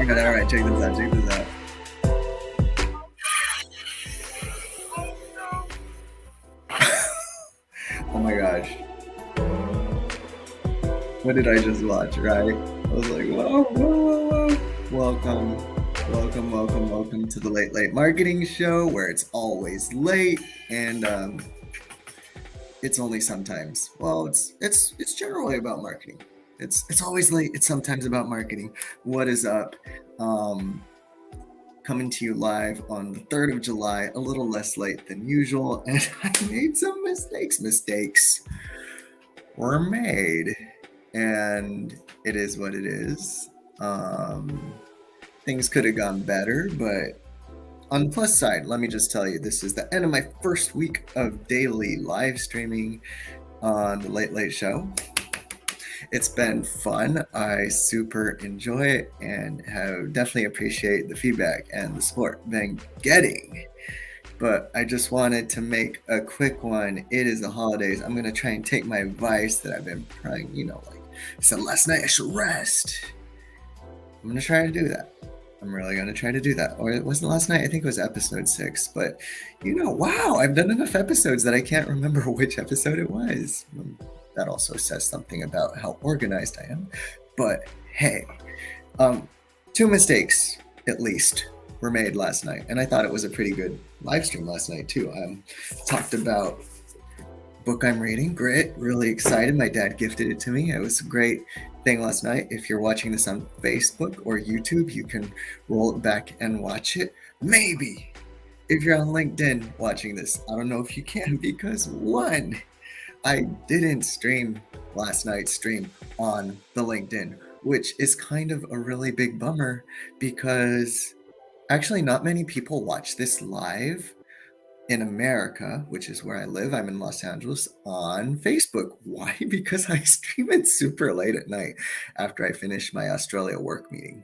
god, alright, check this out, check this out. Oh my gosh. What did I just watch, right? I was like, whoa, whoa, whoa, whoa. Welcome to the Late Marketing Show, where it's always late and it's only sometimes. Well, it's generally about marketing. It's always late. It's sometimes about marketing. What is up? Coming to you live on the 3rd of July, a little less late than usual, and I made some mistakes. Mistakes were made, and it is what it is. Things could have gone better, but on the plus side, let me just tell you, this is the end of my first week of daily live streaming on the Late Show. It's been fun. I super enjoy it and have definitely appreciate the feedback and the support I've been getting. But I just wanted to make a quick one. It is the holidays. I'm going to try and take my advice that I've been trying, like I said last night, I should rest. I'm going to try to do that. I'm really going to try to do that. Or it wasn't last night. I think it was episode 6. But, wow, I've done enough episodes that I can't remember which episode it was. That also says something about how organized I am. But, hey, 2 mistakes, at least, were made last night. And I thought it was a pretty good live stream last night, too. Talked about book I'm reading, Grit. Really excited. My dad gifted it to me. It was a great thing last night. If you're watching this on Facebook or YouTube, you can roll it back and watch it. Maybe if you're on LinkedIn watching this, I don't know if you can, because one, I didn't stream last night's stream on the LinkedIn, which is kind of a really big bummer because actually not many people watch this live in America, which is where I live. I'm in Los Angeles, on Facebook. Why? Because I stream it super late at night after I finish my Australia work meeting.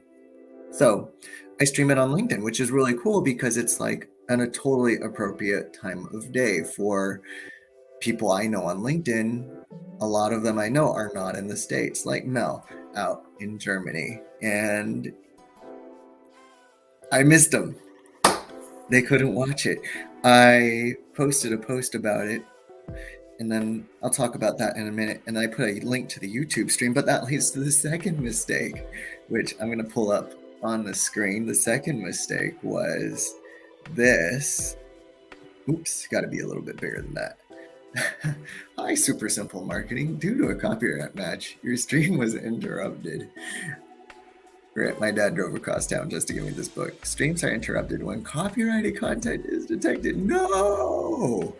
So I stream it on LinkedIn, which is really cool because it's like a totally appropriate time of day for people I know on LinkedIn. A lot of them I know are not in the States, like Mel out in Germany. And I missed them. They couldn't watch it. I posted a post about it, and then I'll talk about that in a minute. And I put a link to the YouTube stream, but that leads to the second mistake, which I'm going to pull up on the screen. The second mistake was this. Oops, got to be a little bit bigger than that. Hi, Super Simple Marketing. Due to a copyright match, your stream was interrupted. My dad drove across town just to give me this book. Streams are interrupted when copyrighted content is detected. No!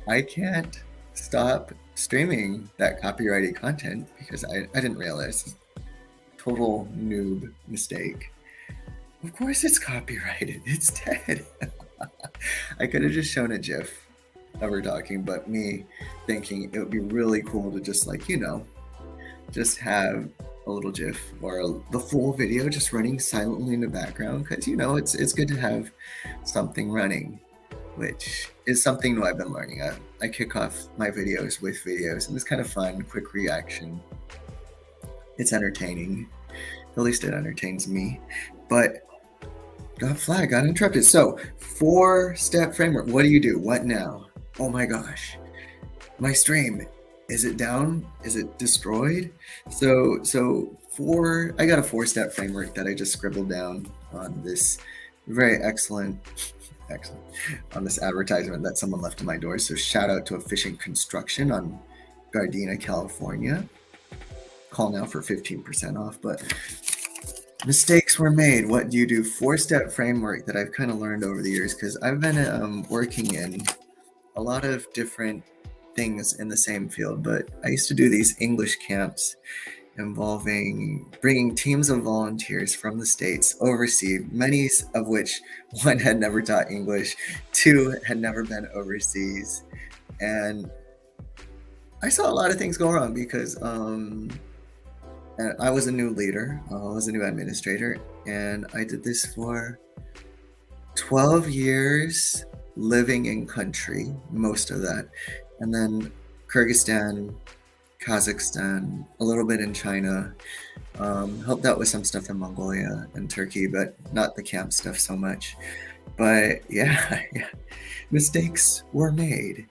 I can't stop streaming that copyrighted content because I didn't realize. Total noob mistake. Of course it's copyrighted. It's dead. I could have just shown a GIF of her talking, but me thinking it would be really cool to just just have a little GIF or the full video just running silently in the background, because it's good to have something running, which is something new I've been learning. I kick off my videos with videos, and it's kind of fun, quick reaction. It's entertaining. At least it entertains me. But got interrupted. So 4-step framework. What do you do? What now? Oh my gosh. My stream. Is it down? Is it destroyed? So I got a 4-step framework that I just scribbled down on this very excellent, on this advertisement that someone left in my door. So shout out to Efficient Construction on Gardena, California. Call now for 15% off. But mistakes were made. What do you do? 4-step framework that I've kind of learned over the years, because I've been working in a lot of different things in the same field, but I used to do these English camps involving bringing teams of volunteers from the States overseas, many of which, 1, had never taught English, 2, had never been overseas. And I saw a lot of things go wrong because I was a new leader, I was a new administrator, and I did this for 12 years living in country, most of that. And then Kyrgyzstan, Kazakhstan, a little bit in China. Helped out with some stuff in Mongolia and Turkey, but not the camp stuff so much. But yeah, yeah, mistakes were made.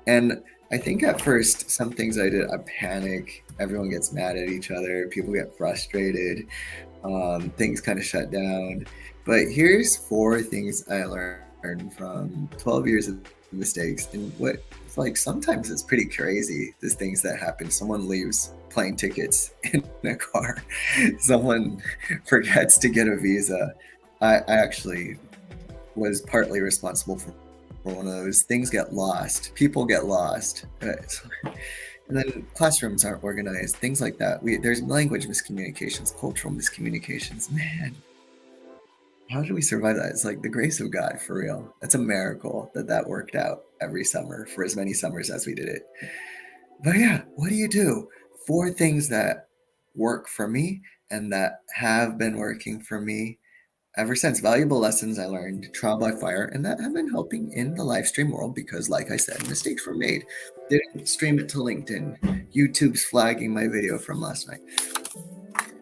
And I think at first, some things I did, I panic. Everyone gets mad at each other. People get frustrated. Things kind of shut down. But here's 4 things I learned from 12 years of mistakes. And what, like, sometimes it's pretty crazy, the things that happen. Someone leaves plane tickets in a car, someone forgets to get a visa. I actually was partly responsible for one of those. Things get lost, people get lost. And then classrooms aren't organized, things like that. There's language miscommunications, cultural miscommunications. Man, how do we survive that? It's like the grace of God, for real. It's a miracle that worked out every summer for as many summers as we did it. But yeah, what do you do? 4 things that work for me and that have been working for me ever since. Valuable lessons I learned, trial by fire, and that have been helping in the live stream world because, like I said, mistakes were made. Didn't stream it to LinkedIn. YouTube's flagging my video from last night.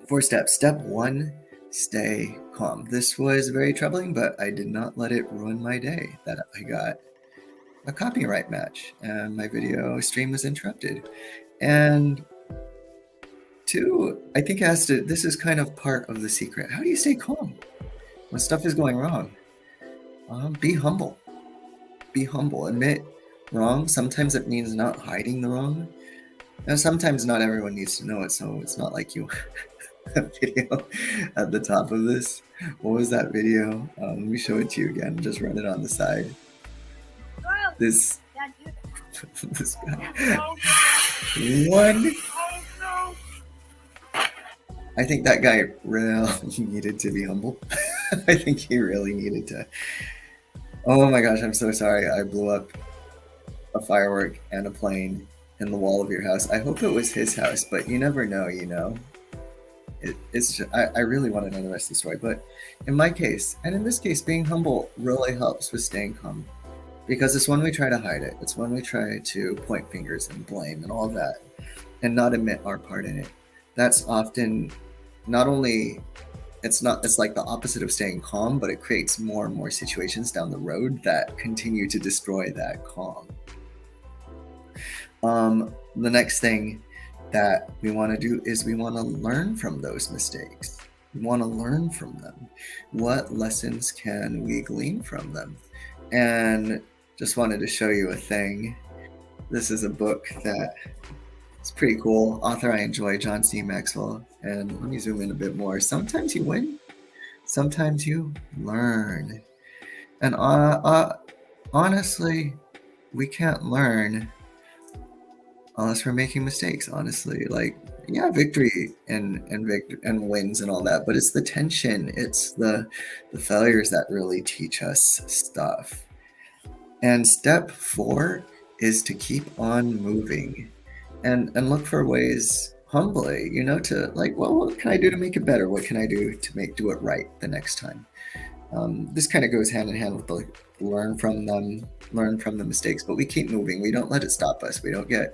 4 steps. Step 1, stay calm. This was very troubling, but I did not let it ruin my day. That I got a copyright match and my video stream was interrupted. And 2, I think this is kind of part of the secret. How do you stay calm when stuff is going wrong? Be humble. Be humble. Admit wrong. Sometimes it means not hiding the wrong. Now, sometimes not everyone needs to know it, so it's not like you have a video at the top of this. What was that video? Let me show it to you again. Just run it on the side. This guy. I think that guy really needed to be humble. I think he really needed to. Oh my gosh, I'm so sorry. I blew up a firework and a plane in the wall of your house. I hope it was his house, but you never know, you know. It's just, I really want to know the rest of the story, but in my case, and in this case, being humble really helps with staying calm, because it's when we try to hide it. It's when we try to point fingers and blame and all that, and not admit our part in it. That's often not only it's like the opposite of staying calm, but it creates more and more situations down the road that continue to destroy that calm. The next thing that we want to do is we want to learn from those mistakes. We want to learn from them. What lessons can we glean from them? And just wanted to show you a thing. This is a book that it's pretty cool. Author I enjoy, John C. Maxwell. And let me zoom in a bit more. Sometimes you win, sometimes you learn. And honestly, we can't learn unless we're making mistakes. Honestly, like, yeah, victory and wins and all that, but it's the tension, it's the failures that really teach us stuff. And step 4 is to keep on moving and look for ways humbly, you know, to like, well, what can I do to make it better? What can I do to do it right the next time? This kind of goes hand in hand with the learn from the mistakes, but we keep moving. We don't let it stop us. We don't get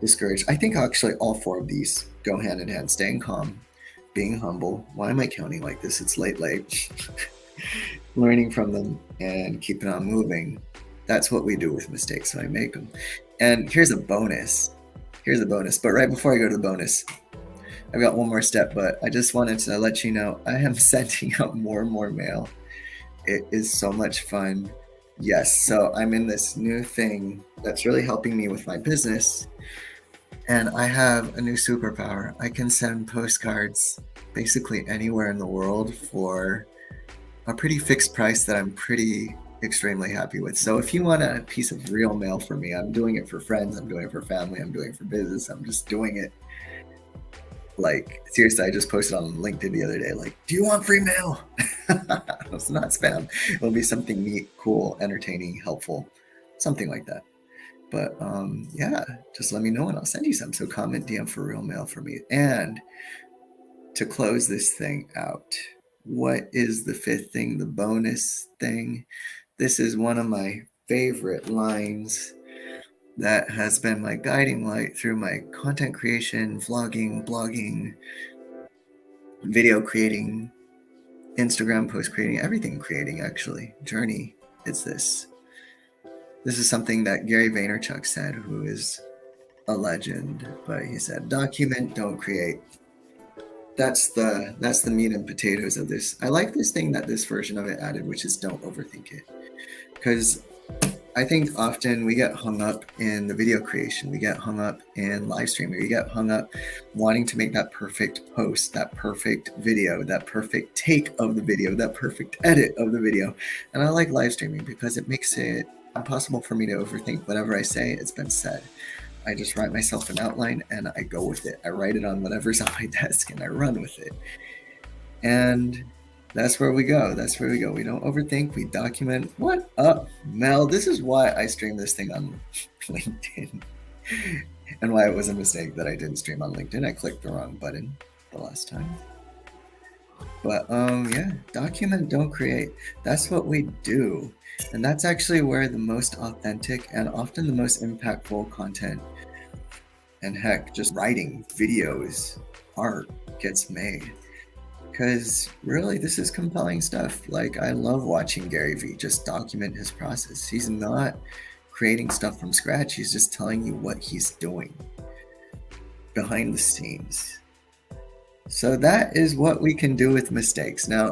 discouraged. I think actually all 4 of these go hand in hand. Staying calm, being humble. Why am I counting like this? It's late. Learning from them and keeping on moving. That's what we do with mistakes when I make them. And here's a bonus. But right before I go to the bonus, I've got one more step, but I just wanted to let you know I am sending out more and more mail. It is so much fun. Yes, so I'm in this new thing that's really helping me with my business. And I have a new superpower. I can send postcards basically anywhere in the world for a pretty fixed price that I'm extremely happy with. So if you want a piece of real mail from me, I'm doing it for friends, I'm doing it for family, I'm doing it for business, I'm just doing it. Like, seriously, I just posted on LinkedIn the other day, like, do you want free mail? It's not spam. It'll be something neat, cool, entertaining, helpful, something like that. But yeah, just let me know and I'll send you some. So comment DM for real mail for me. And to close this thing out, what is the 5th thing, the bonus thing? This is one of my favorite lines. that has been my guiding light through my content creation, vlogging, blogging, video creating, Instagram post creating, everything creating actually, journey is this. This is something that Gary Vaynerchuk said, who is a legend, but he said, document, don't create. That's the meat and potatoes of this. I like this thing that this version of it added, which is don't overthink it. Because I think often we get hung up in the video creation, we get hung up in live streaming, we get hung up wanting to make that perfect post, that perfect video, that perfect take of the video, that perfect edit of the video. And I like live streaming because it makes it impossible for me to overthink whatever I say. It's been said. I just write myself an outline and I go with it. I write it on whatever's on my desk and I run with it. And that's where we go. That's where we go. We don't overthink. We document. What up, Mel? This is why I streamed this thing on LinkedIn and why it was a mistake that I didn't stream on LinkedIn. I clicked the wrong button the last time. But yeah, document, don't create. That's what we do. And that's actually where the most authentic and often the most impactful content and heck, just writing, videos, art gets made. Because really, this is compelling stuff. Like, I love watching Gary Vee just document his process. He's not creating stuff from scratch. He's just telling you what he's doing behind the scenes. So that is what we can do with mistakes. Now,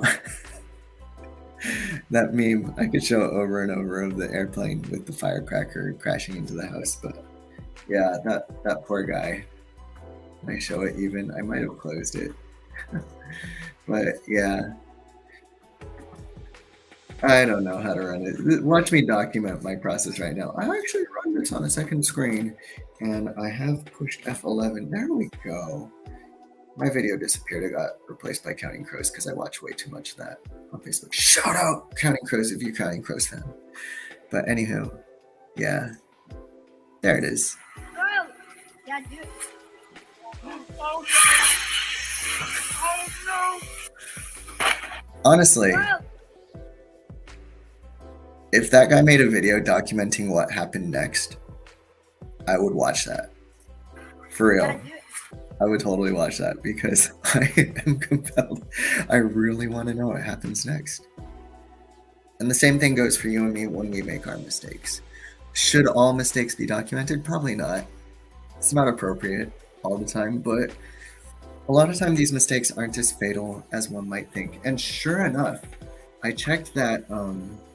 that meme I could show over and over of the airplane with the firecracker crashing into the house. But yeah, that poor guy. I show it even. I might have closed it. But yeah, I don't know how to run it. Watch me document my process right now. I actually run this on a second screen and I have pushed F11. There we go. My video disappeared. It got replaced by Counting Crows because I watch way too much of that on Facebook. Shout out Counting Crows if you're Counting Crows fan. But anywho, yeah, there it is. Yeah, do it. Honestly, if that guy made a video documenting what happened next, I would watch that. For real. I would totally watch that because I am compelled. I really want to know what happens next. And the same thing goes for you and me when we make our mistakes. Should all mistakes be documented? Probably not. It's not appropriate all the time, but a lot of time these mistakes aren't as fatal as one might think. And sure enough, I checked that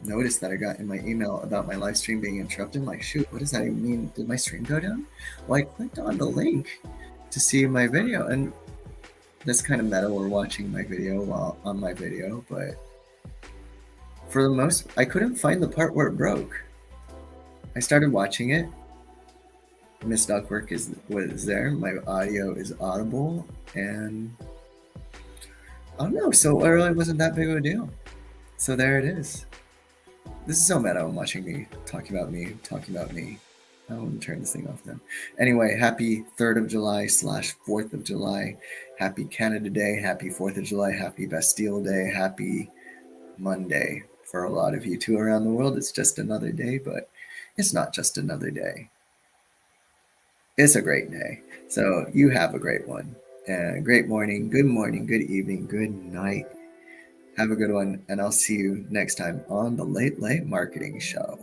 notice that I got in my email about my live stream being interrupted. I'm like, shoot, what does that even mean? Did my stream go down? Well, I clicked on the link to see my video, and this kind of meta, we're watching my video while on my video, but for the most, I couldn't find the part where it broke. I started watching it. Miss Duckwork was there. My audio is audible, and I don't know. So it really wasn't that big of a deal. So there it is. This is so meta. I'm watching me, talking about me, talking about me. I want to turn this thing off now. Anyway, happy 3rd of July / 4th of July. Happy Canada Day. Happy 4th of July. Happy Bastille Day. Happy Monday. For a lot of you too around the world, it's just another day, but it's not just another day. It's a great day. So you have a great one. Great morning, good evening, good night. Have a good one, and I'll see you next time on the Late Marketing Show.